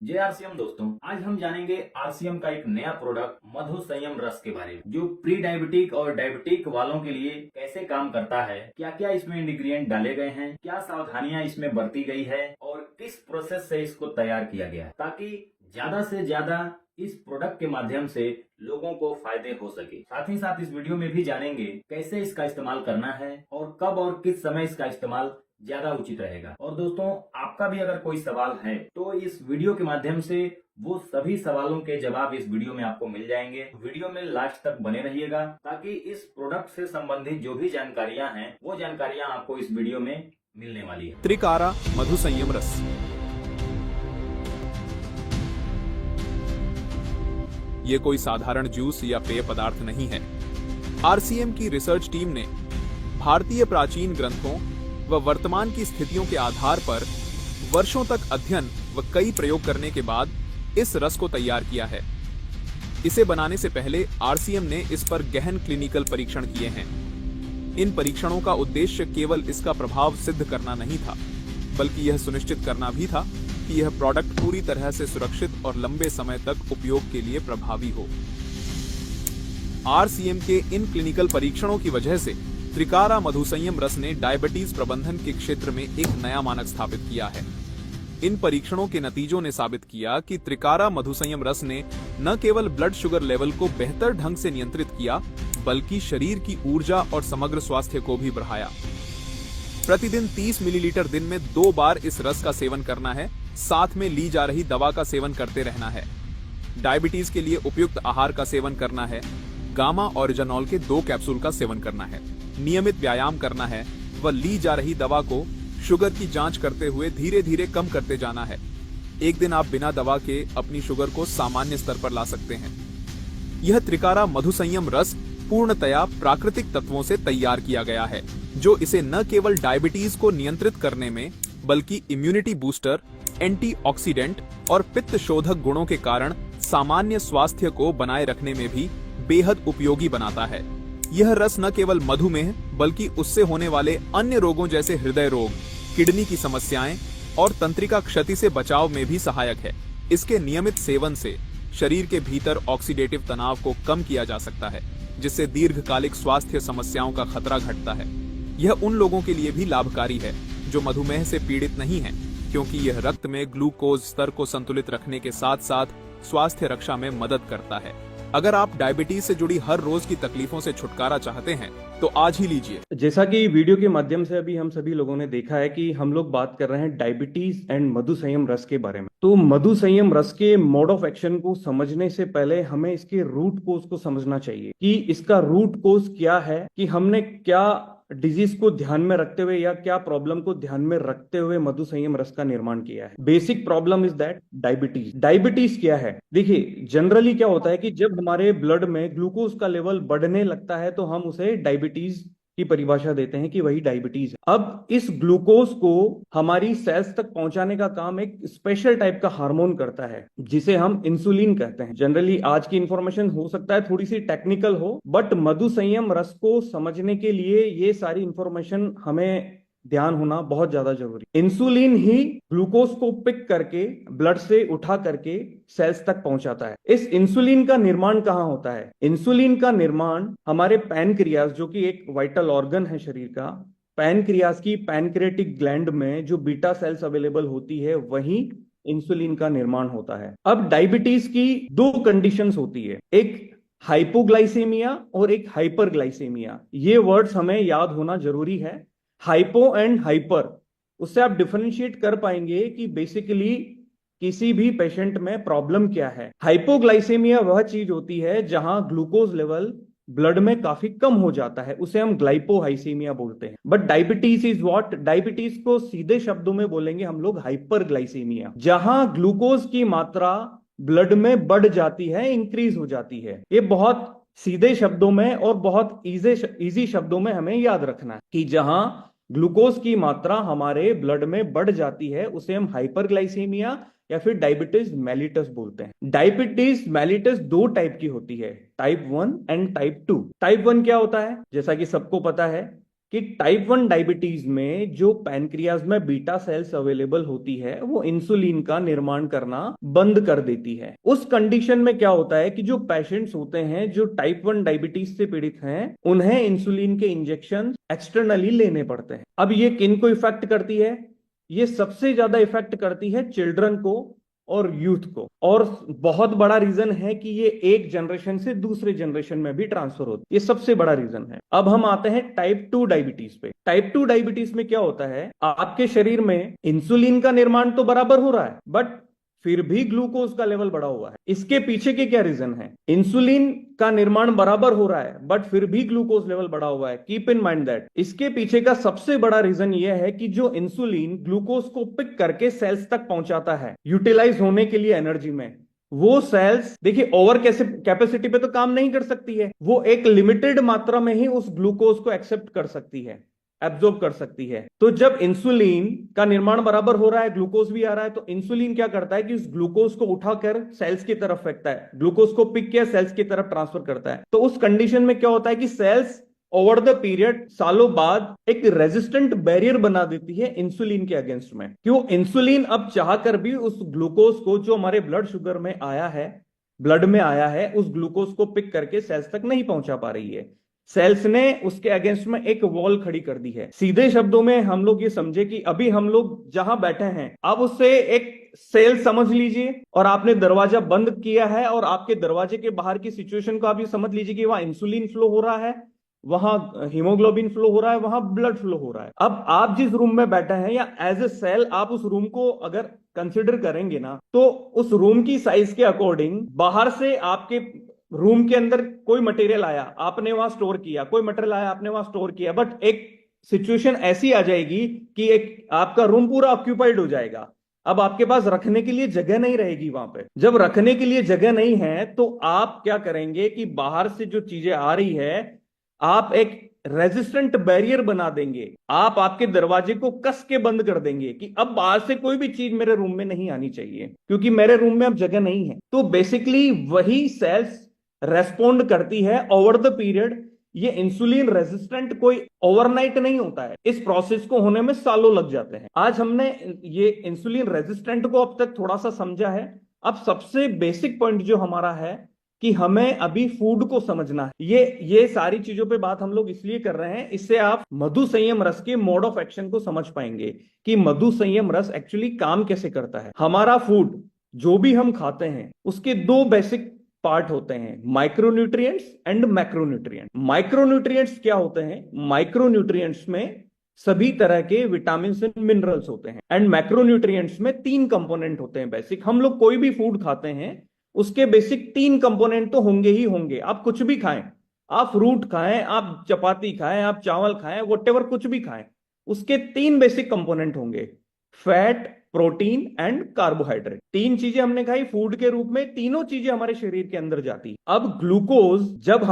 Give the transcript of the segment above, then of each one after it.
जय आरसीएम दोस्तों, आज हम जानेंगे आरसीएम का एक नया प्रोडक्ट मधु संयम रस के बारे में, जो प्री डायबिटिक और डायबिटिक वालों के लिए कैसे काम करता है, क्या क्या इसमें इंग्रेडिएंट डाले गए हैं, क्या सावधानियां इसमें बरती गई है और किस प्रोसेस से इसको तैयार किया गया है, ताकि ज्यादा से ज्यादा इस प्रोडक्ट के माध्यम से लोगों को फायदे हो सके। साथ ही साथ इस वीडियो में भी जानेंगे कैसे इसका इस्तेमाल करना है और कब और किस समय इसका इस्तेमाल ज्यादा उचित रहेगा। और दोस्तों, आपका भी अगर कोई सवाल है तो इस वीडियो के माध्यम से वो सभी सवालों के जवाब इस वीडियो में आपको मिल जाएंगे। वीडियो में लास्ट तक बने रहिएगा ताकि इस प्रोडक्ट से संबंधित जो भी जानकारियां हैं वो जानकारियां आपको इस वीडियो में मिलने वाली है। त्रिकारा मधु संयम रस। ये कोई साधारण जूस या पेय पदार्थ नहीं है। आरसीएम की रिसर्च टीम ने भारतीय प्राचीन ग्रंथों व वर्तमान की स्थितियों के आधार पर वर्षों तक अध्ययन व कई प्रयोग करने के बाद इस रस को तैयार किया है। इसे बनाने से पहले आरसीएम ने इस पर गहन क्लिनिकल परीक्षण किए हैं। इन परीक्षणों का उद्देश्य केवल इसका प्रभाव सिद्ध करना नहीं था, बल्कि यह सुनिश्चित करना भी था कि यह प्रोडक्ट पूरी तरह से सुरक्षित और लंबे समय तक उपयोग के लिए प्रभावी हो। आरसीएम के इन क्लिनिकल परीक्षणों की वजह से त्रिकारा मधु संयम रस ने डायबिटीज प्रबंधन के क्षेत्र में एक नया मानक स्थापित किया है। इन परीक्षणों के नतीजों ने साबित किया कि त्रिकारा मधु संयम रस ने न केवल ब्लड शुगर लेवल को बेहतर ढंग से नियंत्रित किया, बल्कि शरीर की ऊर्जा और समग्र स्वास्थ्य को भी बढ़ाया। प्रतिदिन 30 मिलीलीटर दिन में 2 बार इस रस का सेवन करना है, साथ में ली जा रही दवा का सेवन करते रहना है। डायबिटीज के लिए उपयुक्त आहार का सेवन करना है। गामा ऑरिजनॉल के 2 कैप्सूल का सेवन करना है। नियमित व्यायाम करना है व ली जा रही दवा को शुगर की जांच करते हुए धीरे धीरे कम करते जाना है। एक दिन आप बिना दवा के अपनी शुगर को सामान्य स्तर पर ला सकते हैं। यह त्रिकारा मधु संयम रस पूर्णतया प्राकृतिक तत्वों से तैयार किया गया है, जो इसे न केवल डायबिटीज को नियंत्रित करने में, बल्कि इम्यूनिटी बूस्टर, एंटीऑक्सीडेंट और पित्त शोधक गुणों के कारण सामान्य स्वास्थ्य को बनाए रखने में भी बेहद उपयोगी बनाता है। यह रस न केवल मधुमेह, बल्कि उससे होने वाले अन्य रोगों जैसे हृदय रोग, किडनी की समस्याएं और तंत्रिका क्षति से बचाव में भी सहायक है। इसके नियमित सेवन से शरीर के भीतर ऑक्सीडेटिव तनाव को कम किया जा सकता है, जिससे दीर्घकालिक स्वास्थ्य समस्याओं का खतरा घटता है। यह उन लोगों के लिए भी लाभकारी है जो मधुमेह से पीड़ित नहीं हैं, क्योंकि यह रक्त में ग्लूकोज स्तर को संतुलित रखने के साथ साथ स्वास्थ्य रक्षा में मदद करता है। अगर आप डायबिटीज से जुड़ी हर रोज की तकलीफों से छुटकारा चाहते हैं तो आज ही लीजिए। जैसा कि वीडियो के माध्यम से अभी हम सभी लोगों ने देखा है कि हम लोग बात कर रहे हैं डायबिटीज एंड मधु संयम रस के बारे में। तो मधु संयम रस के मोड ऑफ एक्शन को समझने से पहले हमें इसके रूट कोज को समझना चाहिए कि इसका रूट कोज क्या है, कि हमने क्या डिजीज को ध्यान में रखते हुए या क्या प्रॉब्लम को ध्यान में रखते हुए मधु संयम रस का निर्माण किया है। Basic problem is that diabetes. Diabetes क्या है? देखिए, जनरली क्या होता है कि जब हमारे ब्लड में ग्लूकोज का लेवल बढ़ने लगता है तो हम उसे डायबिटीज की परिभाषा देते हैं कि वही डायबिटीज है। अब इस ग्लूकोज को हमारी सेल्स तक पहुंचाने का काम एक स्पेशल टाइप का हार्मोन करता है, जिसे हम इंसुलिन कहते हैं। जनरली आज की इंफॉर्मेशन हो सकता है थोड़ी सी टेक्निकल हो, बट मधु संयम रस को समझने के लिए ये सारी इंफॉर्मेशन हमें ध्यान होना बहुत ज्यादा जरूरी। इंसुलिन ही ग्लूकोज को पिक करके ब्लड से उठा करके सेल्स तक पहुंचाता है। इस इंसुलिन का निर्माण कहां होता है? इंसुलिन का निर्माण हमारे पैनक्रियास, जो कि एक वाइटल ऑर्गन है शरीर का, पैनक्रियास की पैनक्रियाटिक ग्लैंड में जो बीटा सेल्स अवेलेबल होती है, वहीं इंसुलिन का निर्माण होता है। अब डायबिटीज की 2 कंडीशंस होती है, एक हाइपोग्लाइसेमिया और एक हाइपरग्लाइसेमिया। ये वर्ड्स हमें याद होना जरूरी है। हाइपो एंड हाइपर, उससे आप डिफरेंशिएट कर पाएंगे कि बेसिकली किसी भी पेशेंट में प्रॉब्लम क्या है। हाइपोग्लाइसेमिया वह चीज होती है जहां ग्लूकोज लेवल ब्लड में काफी कम हो जाता है, उसे हम ग्लाइपोहाइसीमिया बोलते हैं। But diabetes is what? Diabetes को सीधे शब्दों में बोलेंगे हम लोग हाइपरग्लाइसेमिया, जहां ग्लूकोज की मात्रा ब्लड में बढ़ जाती है, इंक्रीज हो जाती है। ये बहुत सीधे शब्दों में और बहुत इजी शब्दों में हमें याद रखना है कि जहां ग्लूकोज की मात्रा हमारे ब्लड में बढ़ जाती है उसे हम हाइपरग्लाइसीमिया या फिर डायबिटीज मेलिटस बोलते हैं। डायबिटीज मेलिटस 2 टाइप की होती है, टाइप 1 एंड टाइप 2। टाइप 1 क्या होता है? जैसा कि सबको पता है कि टाइप 1 डायबिटीज में जो पैनक्रियाज में बीटा सेल्स अवेलेबल होती है वो इंसुलिन का निर्माण करना बंद कर देती है। उस कंडीशन में क्या होता है कि जो पेशेंट्स होते हैं जो टाइप 1 डायबिटीज से पीड़ित हैं, उन्हें इंसुलिन के इंजेक्शन एक्सटर्नली लेने पड़ते हैं। अब ये किन को इफेक्ट करती है? ये सबसे ज्यादा इफेक्ट करती है चिल्ड्रन को और यूथ को, और बहुत बड़ा रीजन है कि ये एक जनरेशन से दूसरे जनरेशन में भी ट्रांसफर होती है। ये सबसे बड़ा रीजन है। अब हम आते हैं टाइप 2 डायबिटीज पे। टाइप 2 डायबिटीज में क्या होता है, आपके शरीर में इंसुलिन का निर्माण तो बराबर हो रहा है, बट फिर भी ग्लूकोज का लेवल बढ़ा हुआ है। इसके पीछे के क्या रीजन है? इंसुलिन का निर्माण बराबर हो रहा है बट फिर भी ग्लूकोज लेवल बढ़ा हुआ है। कीप इन माइंड दैट इसके पीछे का सबसे बड़ा रीजन यह है कि जो इंसुलिन ग्लूकोज को पिक करके सेल्स तक पहुंचाता है यूटिलाइज होने के लिए एनर्जी में, वो सेल्स देखिए ओवर कैपेसिटी पे तो काम नहीं कर सकती है, वो एक लिमिटेड मात्रा में ही उस ग्लूकोज को एक्सेप्ट कर सकती है, एब्जॉर्ब कर सकती है। तो जब इंसुलिन का निर्माण बराबर हो रहा है, ग्लूकोज भी आ रहा है, तो इंसुलिन क्या करता है कि उस ग्लूकोज को उठाकर सेल्स की तरफ फेंकता है, ग्लूकोज को पिक किया सेल्स की तरफ ट्रांसफर करता है। तो उस कंडीशन में क्या होता है कि सेल्स ओवर द पीरियड सालों बाद एक रेजिस्टेंट बैरियर बना देती है इंसुलिन के अगेंस्ट में। क्यों? इंसुलिन अब चाहकर भी उस ग्लूकोज को जो हमारे ब्लड शुगर में आया है, ब्लड में आया है, उस ग्लूकोज को पिक करके सेल्स तक नहीं पहुंचा पा रही है। सेल्स ने उसके अगेंस्ट में एक वॉल खड़ी कर दी है। सीधे शब्दों में हम लोग ये समझे कि अभी हम लोग जहां बैठे हैं, आप उससे एक सेल समझ लीजिए और आपने दरवाजा बंद किया है और आपके दरवाजे के बाहर की सिचुएशन को आप ये समझ लीजिए कि वहां इंसुलिन फ्लो हो रहा है, वहां हीमोग्लोबिन फ्लो हो रहा है, वहां ब्लड फ्लो हो रहा है। अब आप जिस रूम में बैठे हैं या एज ए सेल आप उस रूम को अगर कंसिडर करेंगे ना, तो उस रूम की साइज के अकॉर्डिंग बाहर से आपके रूम के अंदर कोई मटेरियल आया, आपने वहां स्टोर किया, कोई मटेरियल आया, आपने वहां स्टोर किया, बट एक सिचुएशन ऐसी आ जाएगी कि एक आपका रूम पूरा ऑक्यूपाइड हो जाएगा। अब आपके पास रखने के लिए जगह नहीं रहेगी वहां पे। जब रखने के लिए जगह नहीं है तो आप क्या करेंगे कि बाहर से जो चीजें आ रही है, आप एक रेजिस्टेंट बैरियर बना देंगे, आप आपके दरवाजे को कस के बंद कर देंगे कि अब बाहर से कोई भी चीज मेरे रूम में नहीं आनी चाहिए क्योंकि मेरे रूम में अब जगह नहीं है। तो बेसिकली वही सेल्स रेस्पॉन्ड करती है ओवर द पीरियड। ये इंसुलिन रेजिस्टेंट कोई ओवरनाइट नहीं होता है, इस प्रोसेस को होने में सालों लग जाते हैं। आज हमने ये इंसुलिन रेजिस्टेंट को अब तक थोड़ा सा समझा है। अब सबसे बेसिक पॉइंट जो हमारा है कि हमें अभी फूड को समझना है। ये सारी चीजों पे बात हम लोग इसलिए कर रहे हैं, इससे आप मधु संयम रस के मोड ऑफ एक्शन को समझ पाएंगे कि मधु संयम रस एक्चुअली काम कैसे करता है। हमारा फूड जो भी हम खाते हैं उसके दो बेसिक पार्ट होते हैं, माइक्रोन्यूट्रिएंट्स एंड मैक्रोन्यूट्रिएंट। माइक्रोन्यूट्रिएंट्स क्या होते हैं? माइक्रोन्यूट्रिएंट्स में सभी तरह के विटामिन एंड मिनरल्स होते हैं, एंड मैक्रोन्यूट्रिएंट्स में 3 कंपोनेंट होते हैं बेसिक। हम लोग कोई भी फूड खाते हैं उसके बेसिक 3 कंपोनेंट तो होंगे ही होंगे। आप कुछ भी खाएं, आप फ्रूट खाएं, आप चपाती खाएं, आप चावल खाएं, व्हाटएवर कुछ भी खाएं, उसके 3 बेसिक कंपोनेंट होंगे, फैट, प्रोटीन एंड कार्बोहाइड्रेट। 3 चीजें हमने खाई फूड के रूप में, तीनों चीजें हमारे शरीर के अंदर जाती। अब ग्लूकोज जब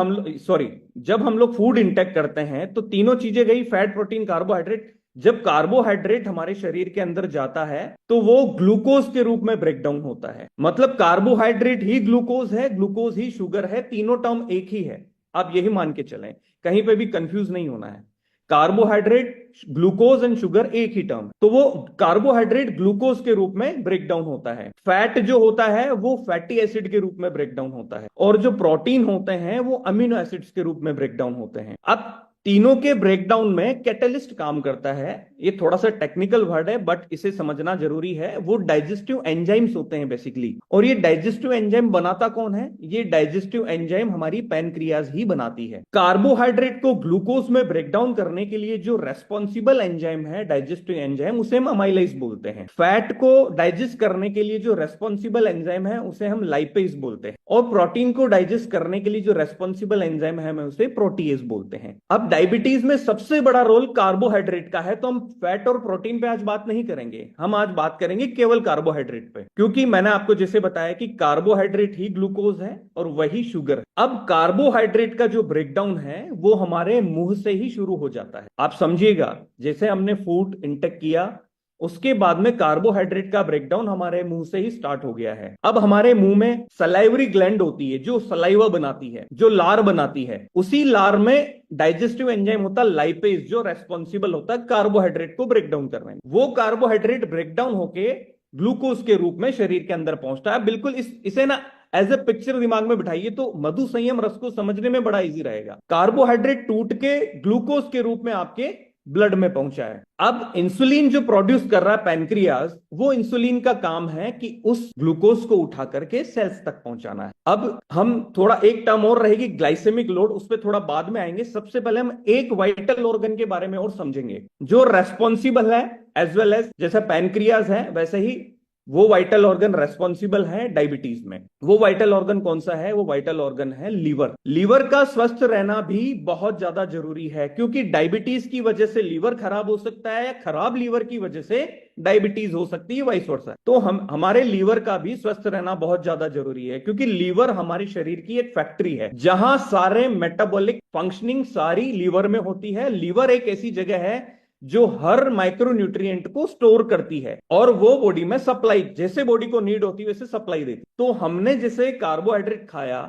हम लोग फूड इंटेक करते हैं तो तीनों चीजें गई, फैट, प्रोटीन, कार्बोहाइड्रेट। जब कार्बोहाइड्रेट हमारे शरीर के अंदर जाता है तो वो ग्लूकोज के रूप में ब्रेक डाउन होता है। मतलब कार्बोहाइड्रेट ही ग्लूकोज है, ग्लूकोज ही शुगर है, तीनों टर्म एक ही है। आप यही मान के चलें, कहीं पे भी कंफ्यूज नहीं होना है। कार्बोहाइड्रेट, ग्लूकोज एंड शुगर एक ही टर्म। तो वो कार्बोहाइड्रेट ग्लूकोज के रूप में ब्रेक डाउन होता है, फैट जो होता है वो फैटी एसिड के रूप में ब्रेक डाउन होता है, और जो प्रोटीन होते हैं वो अमीनो एसिड्स के रूप में ब्रेक डाउन होते हैं। अब तीनों के ब्रेकडाउन में कैटलिस्ट काम करता है। ये थोड़ा सा टेक्निकल वर्ड है बट इसे समझना जरूरी है। वो डाइजेस्टिव एंजाइम्स होते हैं बेसिकली, और ये डाइजेस्टिव एंजाइम बनाता कौन है? ये डाइजेस्टिव एंजाइम हमारी पैनक्रियाज ही बनाती है। कार्बोहाइड्रेट को ग्लूकोज में ब्रेकडाउन करने के लिए जो रेस्पॉन्सिबल एंजाइम है, डाइजेस्टिव एंजाइम, उसे हम अमाइलेज बोलते हैं। फैट को डाइजेस्ट करने के लिए जो रेस्पॉन्सिबल एंजाइम है उसे हम लाइपेज बोलते हैं, और प्रोटीन को डाइजेस्ट करने के लिए जो रेस्पॉन्सिबल एंजाइम है उसे प्रोटीएज बोलते हैं। अब डायबिटीज में सबसे बड़ा रोल कार्बोहाइड्रेट का है, तो हम फैट और प्रोटीन पे आज बात नहीं करेंगे, हम आज बात करेंगे केवल कार्बोहाइड्रेट पे, क्योंकि मैंने आपको जैसे बताया कि कार्बोहाइड्रेट ही ग्लूकोज है और वही शुगर है। अब कार्बोहाइड्रेट का जो ब्रेकडाउन है वो हमारे मुंह से ही शुरू हो जाता है। आप समझिएगा, जैसे हमने फूड इंटेक किया उसके बाद में कार्बोहाइड्रेट का ब्रेकडाउन हमारे मुंह से ही स्टार्ट हो गया है। अब हमारे मुंह में सलाइवरी ग्लैंड होती है जो सलाइवा बनाती है, जो लार बनाती है। उसी लार में डाइजेस्टिव एंजाइम होता है लाइपेज, जो रेस्पॉन्सिबल होता है कार्बोहाइड्रेट को ब्रेक डाउन करने में। वो कार्बोहाइड्रेट ब्रेक डाउन होके ग्लूकोज के रूप में शरीर के अंदर पहुंचता है। बिल्कुल इसे ना एज ए पिक्चर दिमाग में बिठाइए तो मधु संयम रस को समझने में बड़ा इजी रहेगा। कार्बोहाइड्रेट टूट के ग्लूकोज के रूप में आपके ब्लड में पहुंचा है। अब इंसुलिन जो प्रोड्यूस कर रहा है पैनक्रियाज, वो इंसुलिन का काम है कि उस ग्लूकोज को उठा करके सेल्स तक पहुंचाना है। अब हम थोड़ा एक टर्म और रहेगी ग्लाइसेमिक लोड, उस पर थोड़ा बाद में आएंगे। सबसे पहले हम एक वाइटल ऑर्गन के बारे में और समझेंगे जो रेस्पॉन्सिबल है एज वेल एज, जैसा पैनक्रियाज है वैसे ही वो वाइटल ऑर्गन रेस्पॉन्सिबल है डायबिटीज में। वो वाइटल ऑर्गन कौन सा है? वो वाइटल ऑर्गन है लीवर। लीवर का स्वस्थ रहना भी बहुत ज्यादा जरूरी है, क्योंकि डायबिटीज की वजह से लीवर खराब हो सकता है या खराब लीवर की वजह से डायबिटीज हो सकती है, वाइस वर्सा। तो हमारे लीवर का भी स्वस्थ रहना बहुत ज्यादा जरूरी है, क्योंकि लीवर हमारे शरीर की एक फैक्ट्री है जहां सारे मेटाबॉलिक फंक्शनिंग सारी लीवर में होती है। लीवर एक ऐसी जगह है जो हर माइक्रोन्यूट्रिएंट को स्टोर करती है और वो बॉडी में सप्लाई, जैसे बॉडी को नीड होती है वैसे सप्लाई देती। तो हमने जैसे कार्बोहाइड्रेट खाया,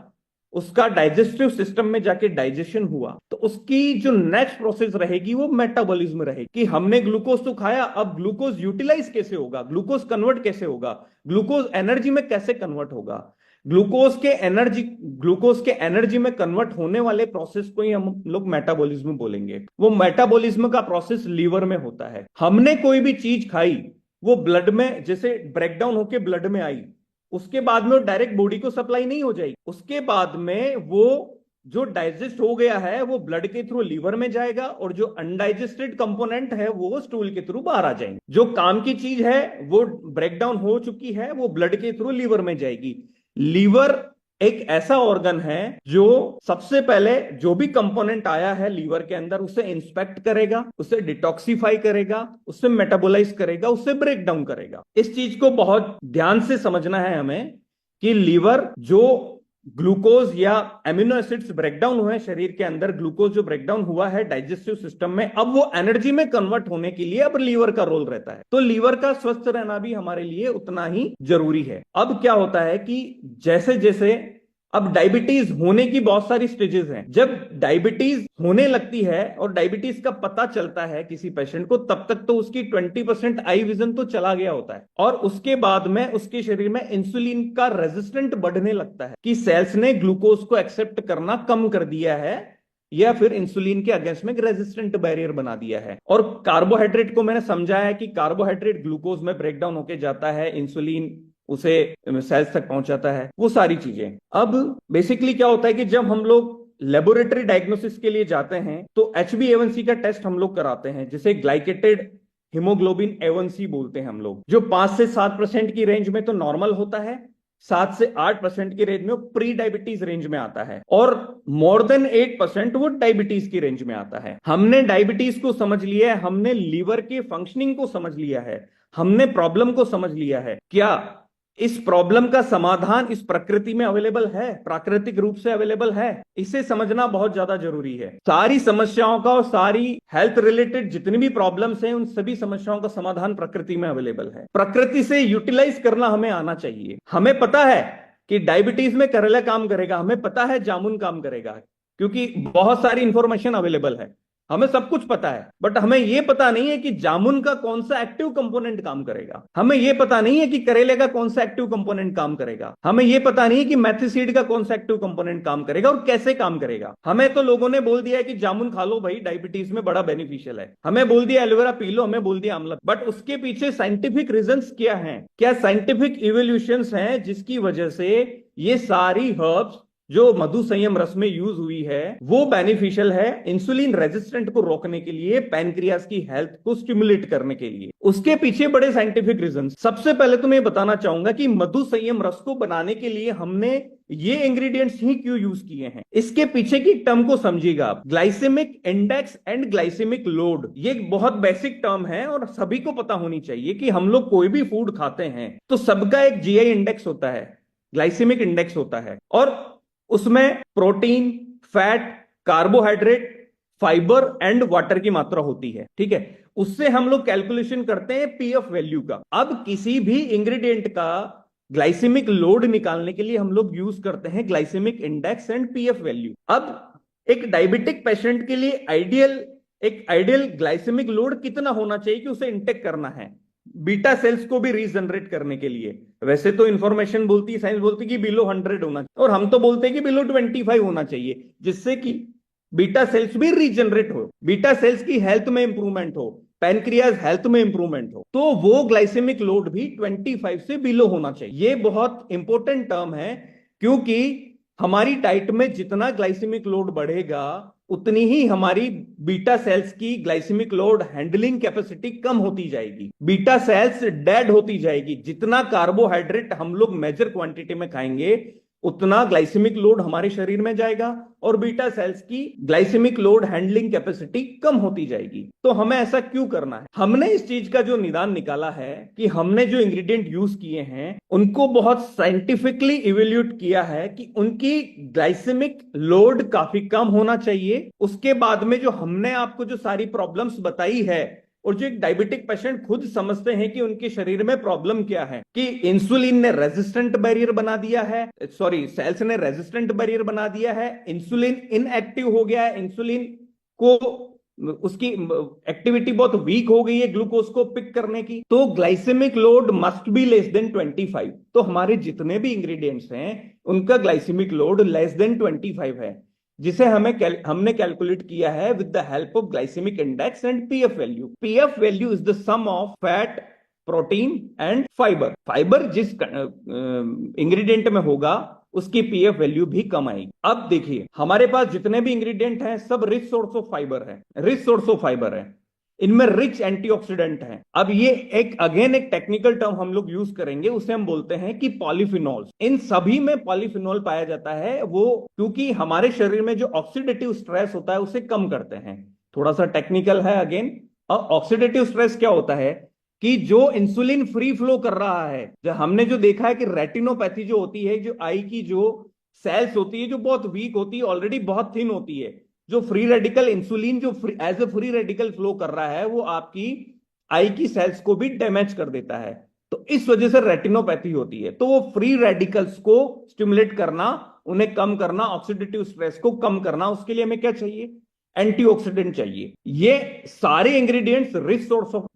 उसका डाइजेस्टिव सिस्टम में जाके डाइजेशन हुआ, तो उसकी जो नेक्स्ट प्रोसेस रहेगी वो मेटाबॉलिज्म रहेगी कि हमने ग्लूकोज तो खाया, अब ग्लूकोज यूटिलाइज कैसे होगा, ग्लूकोज कन्वर्ट कैसे होगा, ग्लूकोज एनर्जी में कैसे कन्वर्ट होगा। ग्लूकोज के एनर्जी में कन्वर्ट होने वाले प्रोसेस को ही हम लोग मेटाबॉलिज्म बोलेंगे। वो मेटाबॉलिज्म का प्रोसेस लीवर में होता है। हमने कोई भी चीज खाई, वो ब्लड में जैसे ब्रेकडाउन होके ब्लड में आई, उसके बाद में वो डायरेक्ट बॉडी को सप्लाई नहीं हो जाएगी। उसके बाद में वो जो डाइजेस्ट हो गया है वो ब्लड के थ्रू लीवर में जाएगा और जो अनडाइजेस्टेड कंपोनेंट है वो स्टूल के थ्रू बाहर आ जाएंगे। जो काम की चीज है वो ब्रेकडाउन हो चुकी है, वो ब्लड के थ्रू लीवर में जाएगी। लीवर एक ऐसा ऑर्गन है जो सबसे पहले जो भी कंपोनेंट आया है लीवर के अंदर उसे इंस्पेक्ट करेगा, उसे डिटॉक्सिफाई करेगा, उसे मेटाबोलाइज करेगा, उसे ब्रेक डाउन करेगा। इस चीज को बहुत ध्यान से समझना है हमें कि लीवर जो ग्लूकोज या एमिनो एसिड्स ब्रेकडाउन हुए शरीर के अंदर, ग्लूकोज जो ब्रेकडाउन हुआ है डाइजेस्टिव सिस्टम में, अब वो एनर्जी में कन्वर्ट होने के लिए अब लीवर का रोल रहता है। तो लीवर का स्वस्थ रहना भी हमारे लिए उतना ही जरूरी है। अब क्या होता है कि जैसे जैसे अब डायबिटीज होने की बहुत सारी स्टेजेस हैं। जब डायबिटीज होने लगती है और डायबिटीज का पता चलता है किसी पेशेंट को, तब तक तो उसकी 20% आई विजन तो चला गया होता है और उसके बाद में उसके शरीर में इंसुलिन का रेजिस्टेंट बढ़ने लगता है कि सेल्स ने ग्लूकोज को एक्सेप्ट करना कम कर दिया है या फिर इंसुलिन के अगेंस्ट में रेजिस्टेंट बैरियर बना दिया है। और कार्बोहाइड्रेट को मैंने समझाया है कि कार्बोहाइड्रेट ग्लूकोज में ब्रेकडाउन होके जाता है, इंसुलिन उसे सेल्स तक पहुंचाता है, वो सारी चीजें। अब बेसिकली क्या होता है कि जब हम लोग लेबोरेटरी डायग्नोसिस के लिए जाते हैं तो HbA1c का टेस्ट हम लोग कराते हैं, जिसे ग्लाइकेटेड हीमोग्लोबिन A1c बोलते हैं हम लोग, जो 5 से 7% की रेंज में तो नॉर्मल होता है, 7 से 8% की रेंज में वो प्री डायबिटीज रेंज में आता है और मोर देन 8% वो डायबिटीज की रेंज में आता है। हमने डायबिटीज को समझ लिया है, हमने लीवर के फंक्शनिंग को समझ लिया है, हमने प्रॉब्लम को समझ लिया है। क्या इस प्रॉब्लम का समाधान इस प्रकृति में अवेलेबल है, प्राकृतिक रूप से अवेलेबल है? इसे समझना बहुत ज्यादा जरूरी है। सारी समस्याओं का और सारी हेल्थ रिलेटेड जितनी भी प्रॉब्लम्स हैं उन सभी समस्याओं का समाधान प्रकृति में अवेलेबल है। प्रकृति से यूटिलाइज करना हमें आना चाहिए। हमें पता है कि डायबिटीज में करेला काम करेगा, हमें पता है जामुन काम करेगा, क्योंकि बहुत सारी इंफॉर्मेशन अवेलेबल है, हमें सब कुछ पता है। बट हमें यह पता नहीं है कि जामुन का कौन सा एक्टिव कंपोनेंट काम करेगा, हमें यह पता नहीं है कि करेले का कौन सा एक्टिव कंपोनेंट काम करेगा, हमें यह पता नहीं है कि मेथी सीड का कौन सा एक्टिव कंपोनेंट काम करेगा और कैसे काम करेगा। हमें तो लोगों ने बोल दिया है कि जामुन खा लो भाई, डायबिटीज में बड़ा बेनिफिशियल है, हमें बोल दिया एलोवेरा पी लो, हमें बोल दिया आंवला, बट उसके पीछे साइंटिफिक रीजंस क्या हैं? क्या साइंटिफिक इवोल्यूशंस हैं जिसकी वजह से ये सारी हर्ब्स जो मधु संयम रस में यूज हुई है वो बेनिफिशियल है इंसुलिन रेजिस्टेंट को रोकने के लिए, पैनक्रियाज की हेल्थ को स्टिमुलेट करने के लिए। उसके पीछे बड़े साइंटिफिक रीजन। सबसे पहले तो मैं बताना चाहूंगा कि मधु संयम रस को बनाने के लिए हमने ये इंग्रेडिएंट्स ही क्यों यूज किए हैं। इसके पीछे की टर्म को समझिएगा आप, glycemic index and glycemic load. ये एक बहुत बेसिक टर्म है और सभी को पता होनी चाहिए कि हम लोग कोई भी फूड खाते हैं तो सबका एक जीआई इंडेक्स होता है, ग्लाइसेमिक इंडेक्स होता है, और उसमें protein, fat, carbohydrate, fibre and water की मात्रा होती है। ठीक है, उससे हम लोग कैलकुलेशन करते हैं पीएफ वैल्यू का। अब किसी भी इंग्रेडिएंट का ग्लाइसेमिक लोड निकालने के लिए हम लोग यूज करते हैं glycemic index and PF value. अब एक डायबिटिक पेशेंट के लिए एक आइडियल ग्लाइसेमिक लोड कितना होना चाहिए कि उसे इंटेक करना है बीटा सेल्स को भी रीजनरेट करने के लिए। वैसे तो इंफॉर्मेशन बोलती है, साइंस बोलती है कि बिलो 100 होना चाहिए, और हम तो बोलते हैं कि बिलो 25 होना चाहिए, जिससे कि बीटा सेल्स भी रीजनरेट हो, बीटा सेल्स की हेल्थ में इंप्रूवमेंट हो, पैनक्रियाज हेल्थ में इंप्रूवमेंट हो, तो वो ग्लाइसेमिक लोड भी 25 से बिलो होना चाहिए। ये बहुत इंपॉर्टेंट टर्म है, क्योंकि हमारी डाइट में जितना ग्लाइसेमिक लोड बढ़ेगा उतनी ही हमारी बीटा सेल्स की ग्लाइसेमिक लोड हैंडलिंग कैपेसिटी कम होती जाएगी, बीटा सेल्स डेड होती जाएगी। जितना कार्बोहाइड्रेट हम लोग मेजर क्वांटिटी में खाएंगे उतना ग्लाइसेमिक लोड हमारे शरीर में जाएगा और बीटा सेल्स की ग्लाइसेमिक लोड हैंडलिंग कैपेसिटी कम होती जाएगी। तो हमें ऐसा क्यों करना है? हमने इस चीज का जो निदान निकाला है कि हमने जो इंग्रेडिएंट यूज किए हैं उनको बहुत साइंटिफिकली इवेल्यूएट किया है कि उनकी ग्लाइसेमिक लोड काफी कम होना चाहिए। उसके बाद में जो हमने आपको जो सारी प्रॉब्लम्स बताई है और जो एक डायबिटिक पेशेंट खुद समझते हैं कि उनके शरीर में प्रॉब्लम क्या है, कि इंसुलिन ने रेजिस्टेंट बैरियर बना दिया है, सॉरी सेल्स ने रेजिस्टेंट बैरियर बना दिया है, इंसुलिन इनएक्टिव हो गया है, इंसुलिन को उसकी एक्टिविटी बहुत वीक हो गई है ग्लूकोज को पिक करने की, तो glycemic load must be less than 25। तो हमारे जितने भी इंग्रेडिएंट्स हैं उनका ग्लाइसेमिक लोड लेस देन 25 है, जिसे हमने कैलकुलेट किया है with the help of glycemic index and PF value. PF value is the sum of fat, protein and fibre. Fibre जिस इंग्रेडिएंट में होगा उसकी पीएफ वैल्यू भी कम आएगी। अब देखिए हमारे पास जितने भी इंग्रेडिएंट हैं सब रिच सोर्स ऑफ फाइबर है, रिच सोर्स ऑफ फाइबर है, इनमें रिच एंटीऑक्सीडेंट है। अब ये एक टेक्निकल टर्म हम लोग यूज करेंगे, उसे हम बोलते हैं कि पॉलीफिनॉल्स। इन सभी में पॉलीफिनॉल पाया जाता है, वो क्योंकि हमारे शरीर में जो ऑक्सीडेटिव स्ट्रेस होता है उसे कम करते हैं। थोड़ा सा टेक्निकल है अगेन। ऑक्सीडेटिव स्ट्रेस क्या होता है कि जो इंसुलिन फ्री फ्लो कर रहा है, जो हमने जो देखा है कि रेटिनोपैथी जो होती है, जो आई की जो सेल्स होती है जो बहुत वीक होती है, ऑलरेडी बहुत थिन होती है, जो फ्री रेडिकल इंसुलिन जो as a free radical flow कर रहा है वो आपकी आई की सेल्स को भी डैमेज कर देता है। तो इस वजह से रेटिनोपैथी होती है। तो वो फ्री रेडिकल्स को स्टिमुलेट करना, उन्हें कम करना, ऑक्सीडेटिव स्ट्रेस को कम करना, उसके लिए हमें क्या चाहिए? एंटीऑक्सीडेंट चाहिए। ये सारे ingredients rich source of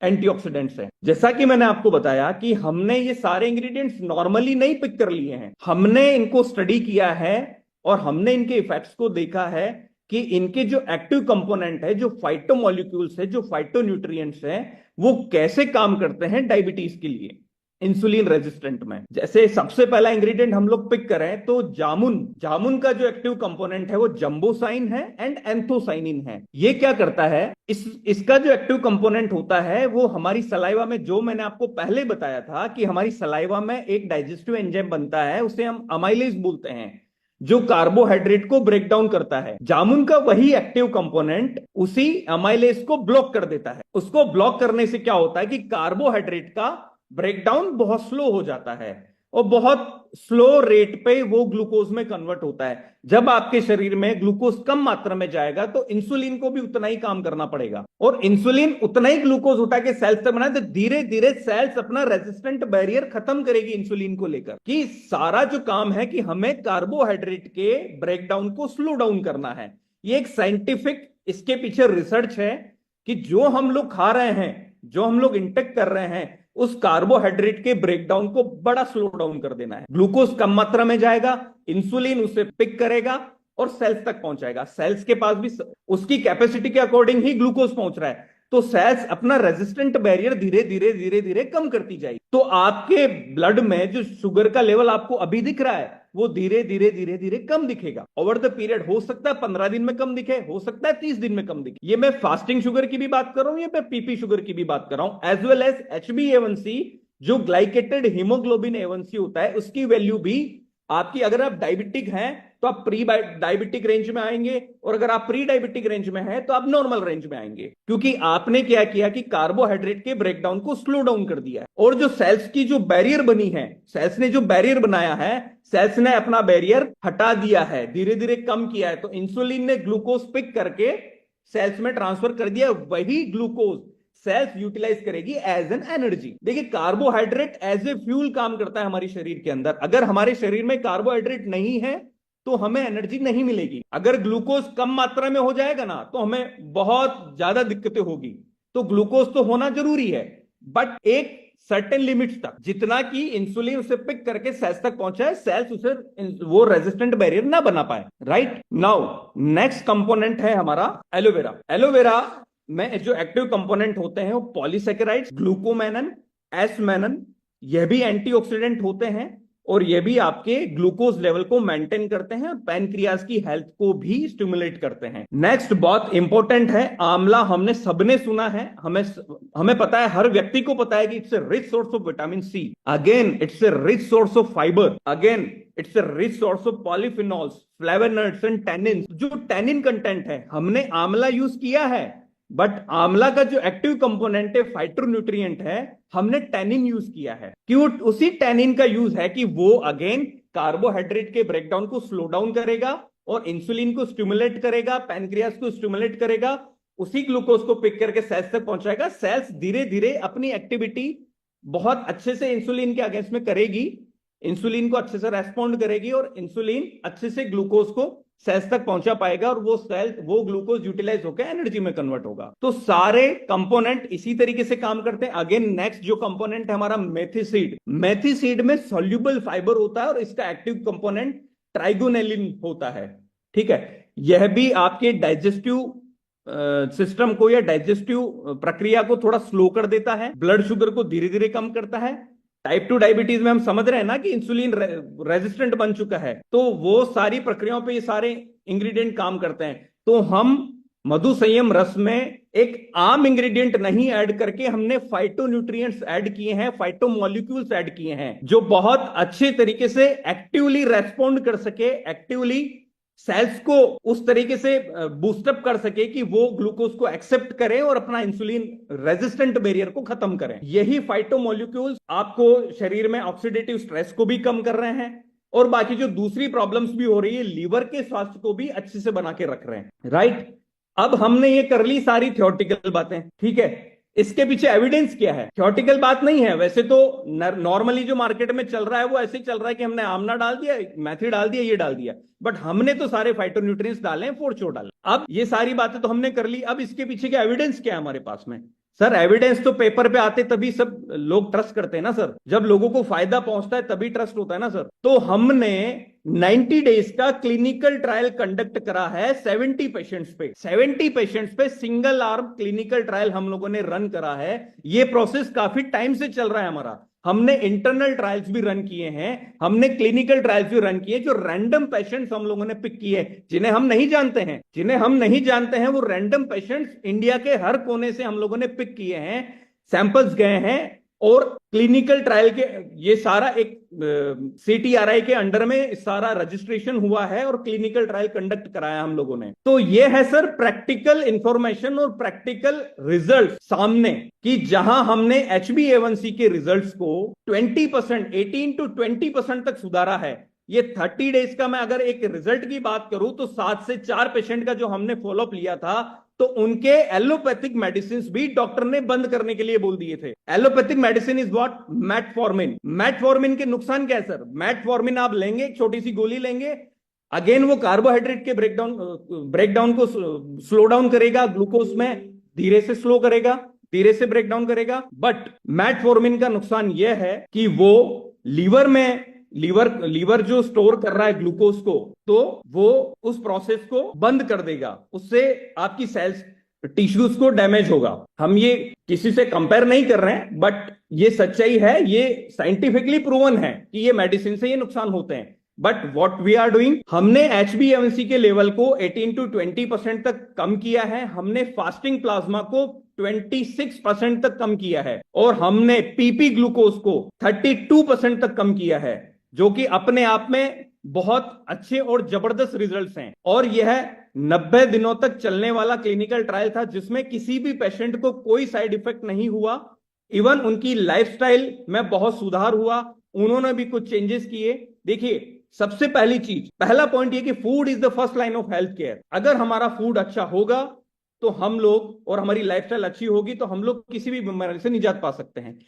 antioxidants हैं। जैसा कि मैंने आपको बताया कि हमने ये सारे इंग्रेडिएंट्स नॉर्मली नहीं पिक कर लिए हैं, हमने इनको स्टडी किया है और हमने इनके इफेक्ट्स को देखा है कि इनके जो एक्टिव कंपोनेंट है, जो फाइटोमॉलिक्यूल्स है, जो फाइटोन्यूट्रिएंट्स हैं, वो कैसे काम करते हैं डायबिटीज के लिए इंसुलिन रेजिस्टेंट में। जैसे सबसे पहला इंग्रेडिएंट हम लोग पिक करें तो जामुन का जो एक्टिव कंपोनेंट है वो जंबोसाइन है एंड एंथोसाइनिन है। ये क्या करता है, इसका जो एक्टिव कंपोनेंट होता है वो हमारी सलाइवा में, जो मैंने आपको पहले बताया था कि हमारी सलाइवा में एक डाइजेस्टिव एंजाइम बनता है, उसे हम अमाइलेज बोलते हैं, जो कार्बोहाइड्रेट को ब्रेक डाउन करता है। जामुन का वही एक्टिव कंपोनेंट उसी अमाइलेज को ब्लॉक कर देता है। उसको ब्लॉक करने से क्या होता है कि कार्बोहाइड्रेट का ब्रेकडाउन बहुत स्लो हो जाता है और बहुत स्लो रेट पे वो ग्लूकोज में कन्वर्ट होता है। जब आपके शरीर में ग्लूकोज कम मात्रा में जाएगा तो इंसुलिन को भी उतना ही काम करना पड़ेगा और इंसुलिन उतना ही ग्लूकोज उठा के सेल्स तक बनाए, तो धीरे धीरे सेल्स अपना रेजिस्टेंट बैरियर खत्म करेगी इंसुलिन को लेकर। कि सारा जो काम है कि हमें कार्बोहाइड्रेट के ब्रेकडाउन को स्लो डाउन करना है। ये एक साइंटिफिक इसके पीछे रिसर्च है कि जो हम लोग खा रहे हैं, जो हम लोग इंटेक कर रहे हैं, उस कार्बोहाइड्रेट के ब्रेकडाउन को बड़ा स्लो डाउन कर देना है। ग्लूकोज कम मात्रा में जाएगा, इंसुलिन उसे पिक करेगा और सेल्स तक पहुंचाएगा। सेल्स के पास भी उसकी कैपेसिटी के अकॉर्डिंग ही ग्लूकोज पहुंच रहा है, तो सेल्स अपना रेजिस्टेंट बैरियर धीरे धीरे धीरे धीरे कम करती जाएगी। तो आपके ब्लड में जो शुगर का लेवल आपको अभी दिख रहा है वो धीरे धीरे धीरे धीरे कम दिखेगा ओवर द पीरियड। हो सकता है 15 दिन में कम दिखे, हो सकता है 30 दिन में कम दिखे। ये मैं फास्टिंग शुगर की भी बात कर रहा हूं, ये मैं पीपी शुगर की भी बात कर रहा हूं, एज वेल एज HbA1c, जो ग्लाइकेटेड हीमोग्लोबिन A1c होता है, उसकी वैल्यू भी आपकी, अगर आप डायबिटिक हैं तो आप प्री डायबिटिक रेंज में आएंगे और अगर आप प्री डायबिटिक रेंज में हैं तो आप नॉर्मल रेंज में आएंगे, क्योंकि आपने क्या किया कि कार्बोहाइड्रेट के ब्रेकडाउन को स्लो डाउन कर दिया है। और जो सेल्स की जो बैरियर बनी है, सेल्स ने जो बैरियर बनाया है, सेल्स ने अपना बैरियर हटा दिया है, धीरे धीरे कम किया है। तो इंसुलिन ने ग्लूकोज पिक करके सेल्स में ट्रांसफर कर दिया, वही ग्लूकोज सेल्स यूटिलाइज करेगी एज एन एनर्जी। देखिए कार्बोहाइड्रेट एज ए फ्यूल काम करता है हमारे शरीर के अंदर। अगर हमारे शरीर में कार्बोहाइड्रेट नहीं है तो हमें एनर्जी नहीं मिलेगी। अगर ग्लूकोज कम मात्रा में हो जाएगा ना तो हमें बहुत ज्यादा दिक्कतें होगी। तो ग्लूकोज तो होना जरूरी है, बट एक सर्टेन लिमिट्स तक, जितना कि इंसुलिन उसे पिक करके सेल्स तक पहुंचाए, सेल्स उसे वो रेजिस्टेंट बैरियर ना बना पाए। राइट नाउ नेक्स्ट कंपोनेंट है हमारा एलोवेरा। एलोवेरा में जो एक्टिव कंपोनेंट होते हैं वो पॉलीसेकेराइड्स, ग्लूकोमेनन, एसमेनन, यह भी एंटीऑक्सीडेंट होते हैं और ये भी आपके ग्लूकोज लेवल को मेंटेन करते हैं और पैनक्रियाज की हेल्थ को भी स्टिमुलेट करते हैं। नेक्स्ट बहुत इंपॉर्टेंट है आंवला। हमने सबने सुना है, हमें पता है, हर व्यक्ति को पता है कि it's a rich source of vitamin C, again it's a rich source of fibre, again it's a rich source of polyphenols, flavonoids and tannin. जो टैनिन कंटेंट है, हमने आंवला यूज किया है, बट आंवला का जो एक्टिव कंपोनेंट है, फाइटोन्यूट्रिएंट है, हमने टैनिन यूज किया है। क्यों उसी टैनिन का यूज है कि वो अगेन कार्बोहाइड्रेट के ब्रेकडाउन को स्लो डाउन करेगा और इंसुलिन को स्टिमुलेट करेगा, पैनक्रियास को स्टिमुलेट करेगा, उसी ग्लूकोज को पिक करके सेल्स तक पहुंचाएगा। सेल्स धीरे धीरे अपनी एक्टिविटी बहुत अच्छे से इंसुलिन के अगेंस्ट में करेगी, इंसुलिन को अच्छे से रेस्पॉन्ड करेगी और इंसुलिन अच्छे से ग्लूकोज को सेल्स तक पहुंचा पाएगा और वो ग्लूकोज यूटिलाइज होकर एनर्जी में कन्वर्ट होगा। तो सारे कंपोनेंट इसी तरीके से काम करते हैं। अगेन नेक्स्ट जो कंपोनेंट है हमारा मेथिसीड। मेथिसीड में सॉल्युबल फाइबर होता है और इसका एक्टिव कंपोनेंट ट्राइगोनेलिन होता है। ठीक है, यह भी आपके डाइजेस्टिव सिस्टम को या डाइजेस्टिव प्रक्रिया को थोड़ा स्लो कर देता है, ब्लड शुगर को धीरे धीरे कम करता है। टाइप 2 डायबिटीज में हम समझ रहे हैं ना कि इंसुलिन रेजिस्टेंट बन चुका है, तो वो सारी प्रक्रियाओं पे ये सारे इंग्रेडिएंट काम करते हैं। तो हम मधु संयम रस में एक आम इंग्रेडिएंट नहीं ऐड करके हमने फाइटोन्यूट्रिएंट्स ऐड किए हैं, फाइटोमोलिक्यूल्स ऐड किए हैं, जो बहुत अच्छे तरीके से एक्टिवली रेस्पॉन्ड कर सके, एक्टिवली सेल्स को उस तरीके से बूस्टअप कर सके कि वो ग्लूकोज को एक्सेप्ट करें और अपना इंसुलिन रेजिस्टेंट बैरियर को खत्म करें। यही फाइटोमोलिक्यूल्स आपको शरीर में ऑक्सीडेटिव स्ट्रेस को भी कम कर रहे हैं और बाकी जो दूसरी प्रॉब्लम्स भी हो रही है, लीवर के स्वास्थ्य को भी अच्छे से बना के रख रहे हैं। राइट, अब हमने ये कर ली सारी थ्योरेटिकल बातें। ठीक है, इसके पीछे एविडेंस क्या है? थ्योरेटिकल बात नहीं है। वैसे तो नॉर्मली जो मार्केट में चल रहा है वो ऐसे ही चल रहा है कि हमने आमला डाल दिया, मेथी डाल दिया, ये डाल दिया, बट हमने तो सारे फाइटोन्यूट्रिएंट्स डाले हैं, फोर्चो डाले। अब ये सारी बातें तो हमने कर ली, अब इसके पीछे क्या एविडेंस क्या है हमारे पास में? सर एविडेंस तो पेपर पे आते तभी सब लोग ट्रस्ट करते हैं ना सर, जब लोगों को फायदा पहुंचता है तभी ट्रस्ट होता है ना सर। तो हमने 90 डेज का क्लिनिकल ट्रायल कंडक्ट करा है 70 पेशेंट्स पे। 70 पेशेंट्स पे सिंगल आर्म क्लिनिकल ट्रायल हम लोगों ने रन करा है। ये प्रोसेस काफी टाइम से चल रहा है हमारा। हमने इंटरनल ट्रायल्स भी रन किए हैं, हमने क्लिनिकल ट्रायल्स भी रन किए, जो रैंडम पेशेंट्स हम लोगों ने पिक किए, जिन्हें हम नहीं जानते हैं वो रैंडम पेशेंट्स इंडिया के हर कोने से हम लोगों ने पिक किए हैं, सैंपल्स गए हैं और क्लिनिकल ट्रायल के ये सारा एक CTRI के अंडर में सारा रजिस्ट्रेशन हुआ है और क्लिनिकल ट्रायल कंडक्ट कराया हम लोगों ने। तो ये है सर प्रैक्टिकल इंफॉर्मेशन और प्रैक्टिकल रिजल्ट सामने, कि जहां हमने HbA1c के रिजल्ट्स को 20%, 18 to 20% तक सुधारा है। ये 30 डेज का मैं अगर एक रिजल्ट की बात करूं तो 7 से 4 पेशेंट का जो हमने फॉलोअप लिया था, तो उनके एलोपैथिक मेडिसिन भी डॉक्टर ने बंद करने के लिए बोल दिए थे। Allopathic medicine is what? Metformin. Metformin के नुकसान क्या है सर? मेटफॉर्मिन आप लेंगे, एक छोटी सी गोली लेंगे, अगेन वो कार्बोहाइड्रेट के ब्रेकडाउन को स्लो डाउन करेगा, ग्लूकोज में धीरे से स्लो करेगा, धीरे से ब्रेकडाउन करेगा। बट मेटफॉर्मिन का नुकसान यह है कि वो लीवर जो स्टोर कर रहा है ग्लूकोज को, तो वो उस प्रोसेस को बंद कर देगा, उससे आपकी सेल्स टिश्यूज को डैमेज होगा। हम ये किसी से कंपेयर नहीं कर रहे हैं, बट ये सच्चाई है, ये साइंटिफिकली प्रूवन है कि ये मेडिसिन से ये नुकसान होते हैं। But what we are doing, हमने HbA1c के लेवल को 18 to 20% तक कम किया है, हमने फास्टिंग प्लाज्मा को 26% तक कम किया है और हमने PP ग्लूकोज को 32% तक कम किया है, जो कि अपने आप में बहुत अच्छे और जबरदस्त रिजल्ट्स हैं। और यह 90 दिनों तक चलने वाला क्लिनिकल ट्रायल था, जिसमें किसी भी पेशेंट को कोई साइड इफेक्ट नहीं हुआ। इवन उनकी लाइफस्टाइल में बहुत सुधार हुआ, उन्होंने भी कुछ चेंजेस किए। देखिए, सबसे पहला पॉइंट ये कि food is the first line of health care. अगर हमारा फूड अच्छा होगा तो हम लोग, और हमारी लाइफस्टाइल अच्छी होगी तो हम लोग किसी भी बीमारी से निजात पा सकते हैं।